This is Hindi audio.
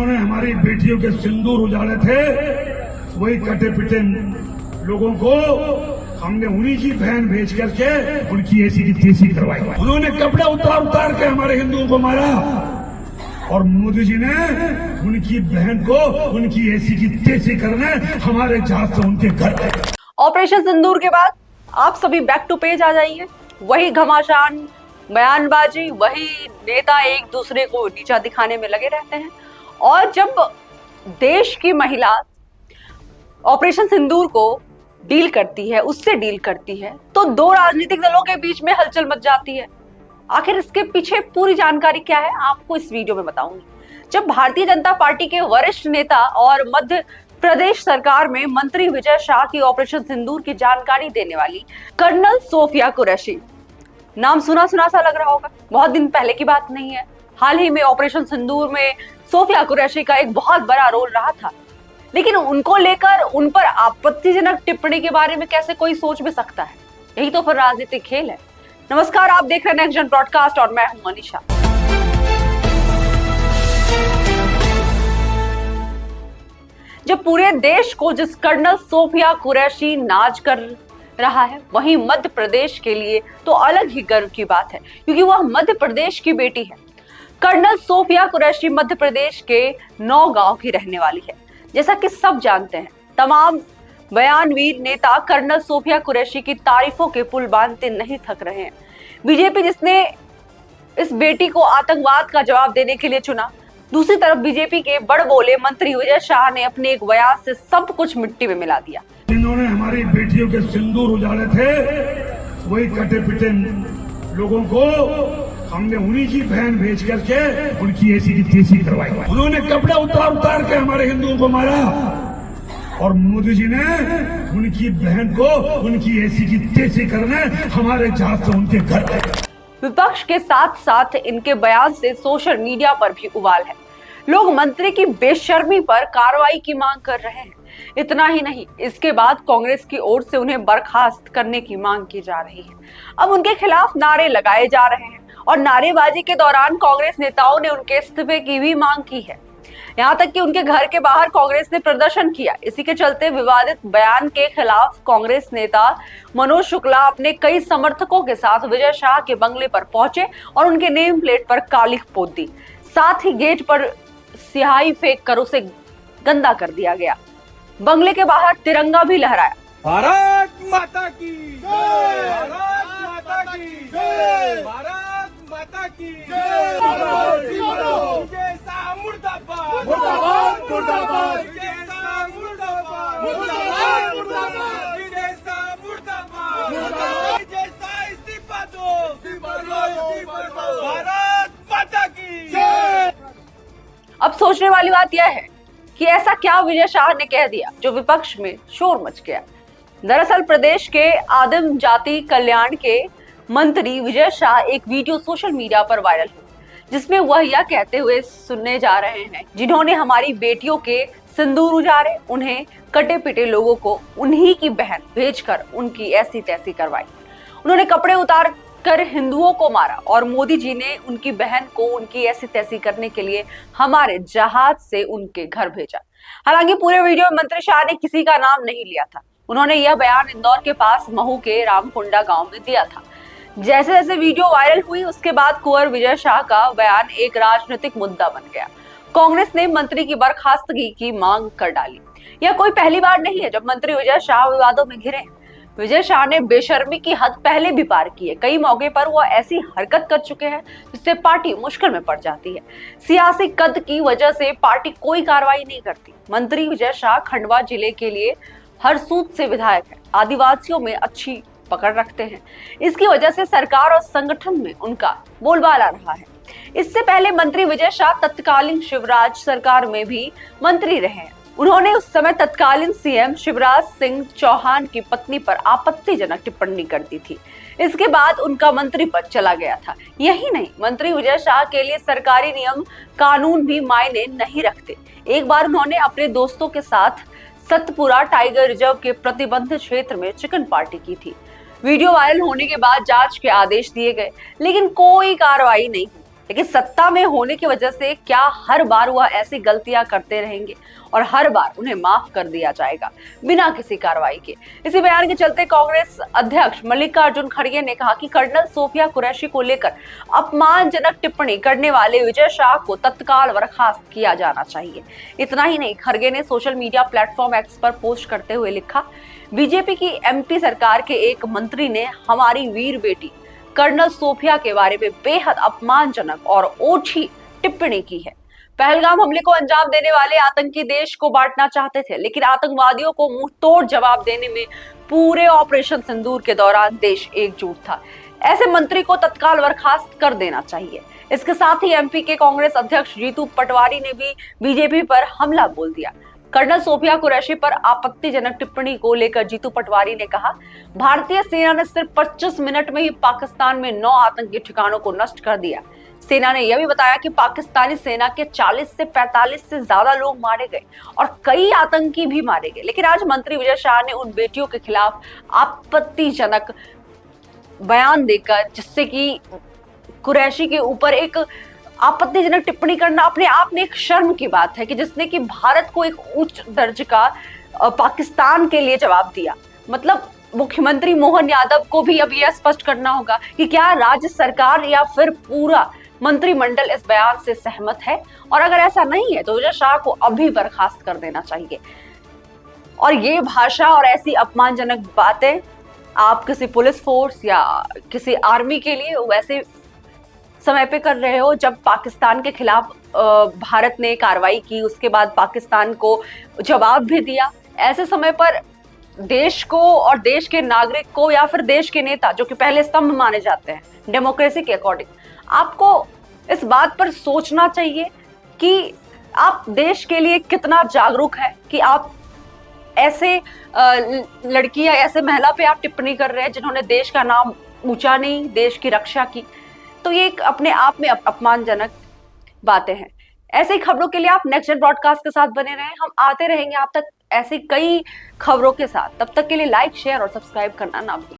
जिन्होंने हमारी बेटियों के सिंदूर उजाड़े थे, वही कटे पिटे लोगों को हमने उन्हीं की बहन भेज करके उनकी ऐसी की तैसी करवाई। उन्होंने कपड़े उतार उतार के हमारे हिंदुओं को मारा और मोदी जी ने उनकी बहन को उनकी ऐसी की तैसी करने हमारे जहाज से उनके घर गए। ऑपरेशन सिंदूर के बाद आप सभी बैक टू पेज आ जाइए। वही घमासान बयानबाजी, वही नेता एक दूसरे को नीचा दिखाने में लगे रहते हैं। और जब देश की महिला ऑपरेशन सिंदूर को डील करती है, उससे डील करती है, तो दो राजनीतिक दलों के बीच में हलचल मच जाती है। आखिर इसके पीछे पूरी जानकारी क्या है, आपको इस वीडियो में बताऊंगी। जब भारतीय जनता पार्टी के वरिष्ठ नेता और मध्य प्रदेश सरकार में मंत्री विजय शाह की ऑपरेशन सिंदूर की जानकारी देने वाली कर्नल सोफिया कुरैशी, नाम सुना सुना सा लग रहा होगा, बहुत दिन पहले की बात नहीं है। हाल ही में ऑपरेशन सिंदूर में सोफिया कुरैशी का एक बहुत बड़ा रोल रहा था, लेकिन उनको लेकर उन पर आपत्तिजनक टिप्पणी के बारे में कैसे कोई सोच भी सकता है? यही तो फिर राजनीतिक खेल है। नमस्कार, आप देख रहे हैं नेक्स्ट जन ब्रॉडकास्ट और मैं हूं मनीषा। जब पूरे देश को जिस कर्नल सोफिया कुरैशी नाज कर रहा है, वहीं मध्य प्रदेश के लिए तो अलग ही गर्व की बात है, क्योंकि वह मध्य प्रदेश की बेटी है। कर्नल सोफिया कुरैशी मध्य प्रदेश के नौगांव की रहने वाली है। जैसा कि सब जानते हैं, तमाम बयानवीर नेता कर्नल सोफिया कुरैशी की तारीफों के पुल बांधते नहीं थक रहे हैं। बीजेपी जिसने इस बेटी को आतंकवाद का जवाब देने के लिए चुना, दूसरी तरफ बीजेपी के बड़बोले मंत्री विजय शाह ने अपने एक बयान से सब कुछ मिट्टी में मिला दिया। जिन्होंने हमारी बेटियों के सिंदूर उजाड़े थे, वही कटे पिटे लोगों को हमने उन्हीं की बहन भेज करके उनकी ऐसी की तैसी करवाई। उन्होंने कपड़े उतार उतार के हमारे हिंदुओं को मारा और मोदी जी ने उनकी बहन को उनकी ऐसी की तैसी करने हमारे जहाज से उनके घर गए। विपक्ष के साथ साथ इनके बयान से सोशल मीडिया पर भी उबाल है। लोग मंत्री की बेशर्मी पर कार्रवाई की मांग कर रहे हैं। इतना ही नहीं, इसके बाद कांग्रेस की ओर से उन्हें बर्खास्त करने की मांग की जा रही है। अब उनके खिलाफ नारे लगाए जा रहे हैं और नारेबाजी के दौरान कांग्रेस नेताओं ने उनके इस्तीफे की भी मांग की है। यहाँ तक कि उनके घर के बाहर कांग्रेस ने प्रदर्शन किया। इसी के चलते विवादित बयान के खिलाफ कांग्रेस नेता मनोज शुक्ला अपने कई समर्थकों के साथ विजय शाह के बंगले पर पहुंचे और उनके नेम प्लेट पर कालिख पोत दी। साथ ही गेट पर स्याही फेंक कर उसे गंदा कर दिया गया। बंगले के बाहर तिरंगा भी लहराया। भारत माता की जय, भारत माता की जय, भारत माता की जय, विजय शाह मुर्दाबाद, मुर्दाबाद, मुर्दाबाद, विजय शाह मुर्दाबाद, मुर्दाबाद, मुर्दाबाद, विजय शाह मुर्दाबाद, मुर्दाबाद, विजय शाह इस्तीफा दो, इस्तीफा दो, इस्तीफा दो, भारत माता की जय। अब सोचने वाली बात यह है कि ऐसा क्या विजय शाह ने कह दिया जो विपक्ष में शोर मच गया। दरअसल प्रदेश के आदिम जाति कल्याण के मंत्री विजय शाह एक वीडियो सोशल मीडिया पर वायरल हुआ, जिसमें वह यह कहते हुए सुनने जा रहे हैं, जिन्होंने हमारी बेटियों के सिंदूर उजाड़े, उन्हें कटे पिटे लोगों को उन्हीं की बहन भेजकर उनकी ऐसी तैसी करवाई। उन्होंने कपड़े उतार कर हिंदुओं को मारा और मोदी जी ने उनकी बहन को उनकी ऐसी तैसी करने के लिए हमारे जहाज से उनके घर भेजा। हालांकि पूरे वीडियो में मंत्री शाह ने किसी का नाम नहीं लिया था। उन्होंने यह बयान इंदौर के पास महू के रामकुंडा गांव में दिया था। जैसे जैसे वीडियो वायरल हुई, उसके बाद कुंवर विजय शाह का बयान एक राजनीतिक मुद्दा बन गया। कांग्रेस ने मंत्री की बर्खास्तगी की मांग कर डाली। यह कोई पहली बार नहीं है जब मंत्री विजय शाह विवादों में घिरे हैं। विजय शाह ने बेशर्मी की हद पहले भी पार की है। कई मौके पर वो ऐसी हरकत कर चुके हैं जिससे पार्टी मुश्किल में पड़ जाती है। सियासी कद की वजह से पार्टी कोई कार्रवाई नहीं करती। मंत्री विजय शाह खंडवा जिले के लिए हरसूद से विधायक है। आदिवासियों में अच्छी पकड़ रखते हैं। इसकी वजह से सरकार और संगठन में उनका बोलबाला रहा है। इससे पहले मंत्री विजय शाह तत्कालीन शिवराज सरकार में भी मंत्री रहे हैं। उन्होंने उस समय तत्कालीन सीएम शिवराज सिंह चौहान की पत्नी पर आपत्तिजनक टिप्पणी कर दी थी। इसके बाद उनका मंत्री पद चला गया था। यही नहीं, मंत्री विजय शाह के लिए सरकारी नियम कानून भी मायने नहीं रखते। एक बार उन्होंने अपने दोस्तों के साथ सतपुरा टाइगर रिजर्व के प्रतिबंधित क्षेत्र में चिकन पार्टी की थी। वीडियो वायरल होने के बाद जांच के आदेश दिए गए, लेकिन कोई कार्रवाई नहीं हुई। लेकिन सत्ता में होने की वजह से क्या हर बार वह ऐसी गलतियां करते रहेंगे और हर बार उन्हें माफ कर दिया जाएगा बिना किसी कार्रवाई के? इसी बयान के चलते कांग्रेस अध्यक्ष मल्लिकार्जुन खड़गे ने कहा कि कर्नल सोफिया कुरैशी को लेकर अपमानजनक टिप्पणी करने वाले विजय शाह को तत्काल बर्खास्त किया जाना चाहिए। इतना ही नहीं, खड़गे ने सोशल मीडिया प्लेटफॉर्म एक्स पर पोस्ट करते हुए लिखा, बीजेपी की एमपी सरकार के एक मंत्री ने हमारी वीर बेटी कर्नल सोफिया के बारे में बेहद अपमानजनक और ओछी टिप्पणी की है। पहलगाम हमले को अंजाम देने वाले आतंकी देश को बांटना चाहते थे, लेकिन आतंकवादियों को मुंह तोड़ जवाब देने में पूरे ऑपरेशन सिंदूर के दौरान देश एकजुट था। ऐसे मंत्री को तत्काल बर्खास्त कर देना चाहिए। इसके साथ ही एमपी के कांग्रेस अध्यक्ष जीतू पटवारी ने भी बीजेपी पर हमला बोल दिया। कर्नल सोफिया कुरैशी पर आपत्तिजनक टिप्पणी को लेकर जीतू पटवारी ने कहा, भारतीय सेना ने सिर्फ 25 मिनट में ही पाकिस्तान में 9 आतंकी ठिकानों को नष्ट कर दिया। सेना ने यह भी बताया कि पाकिस्तानी सेना के 40 से 45 से ज्यादा लोग मारे गए और कई आतंकी भी मारे गए। लेकिन आज मंत्री विजय शाह ने उन बेटियों के खिलाफ आपत्तिजनक बयान देकर, जिससे कि कुरैशी के ऊपर एक आपत्तिजनक टिप्पणी करना अपने आप में एक शर्म की बात है कि जिसने कि भारत को एक उच्च दर्जे का पाकिस्तान के लिए जवाब दिया। मतलब मुख्यमंत्री मोहन यादव को भी अब यह स्पष्ट करना होगा कि क्या राज्य सरकार या फिर पूरा मंत्रिमंडल इस बयान से सहमत है, और अगर ऐसा नहीं है तो विजय शाह को अभी बर्खास्त कर देना चाहिए। और ये भाषा और ऐसी अपमानजनक बातें आप किसी पुलिस फोर्स या किसी आर्मी के लिए वैसे समय पे कर रहे हो जब पाकिस्तान के खिलाफ भारत ने कार्रवाई की, उसके बाद पाकिस्तान को जवाब भी दिया। ऐसे समय पर देश को और देश के नागरिक को या फिर देश के नेता, जो कि पहले स्तंभ माने जाते हैं डेमोक्रेसी के अकॉर्डिंग, आपको इस बात पर सोचना चाहिए कि आप देश के लिए कितना जागरूक है कि आप ऐसे लड़की या ऐसे महिला पे आप टिप्पणी कर रहे हैं जिन्होंने देश का नाम ऊंचा नहीं, देश की रक्षा की। तो ये एक अपने आप में अपमानजनक बातें हैं। ऐसे ही खबरों के लिए आप नेक्स्ट जेन ब्रॉडकास्ट के साथ बने रहें। हम आते रहेंगे आप तक ऐसी कई खबरों के साथ। तब तक के लिए लाइक, शेयर और सब्सक्राइब करना ना भूलें।